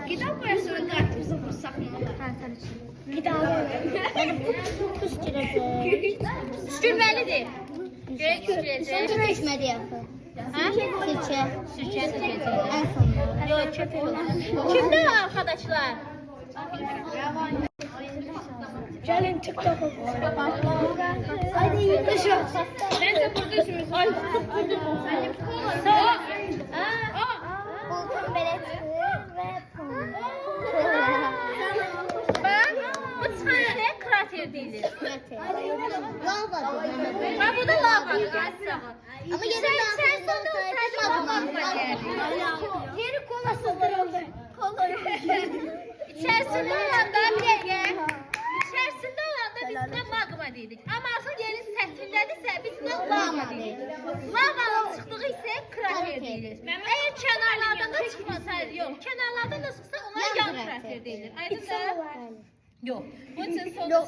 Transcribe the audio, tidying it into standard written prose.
Qida boyasını qarpızı vursaq nə olar? Hə, tabii ki. Qida Püskürməlidir. Görək püskürəcək. Sonra içmədi yaxı. Hə? Sirkə. Sürçə sürəcək. En sonunda. Yox, köpək olur. Kimdə arkadaşlar? Gəlin TikTok-a. Haydi yürüyüşüm. Mən də burada işimiz var. Bulgur beleti ve pul. Bax, bu çıxan krater deyilir. Lava diyor. Bax, bu da lava. Ama yine Sen sonra magma gəlir. Yeri kola sızdırıldı. İçərisində olanda bir dəqiqə. İçərisində olanda biz buna magma deyirik. Amma asıl yerin səthindədirsə biz buna lava deyirik. Lavanın çıxdığı isə krater deyilir. Əgər kənarlardan da çıxmasaydı, yox, kənarlardan da çıxsa ona yan krater deyilir. Aydındır? Yox. Bunun üçün sonda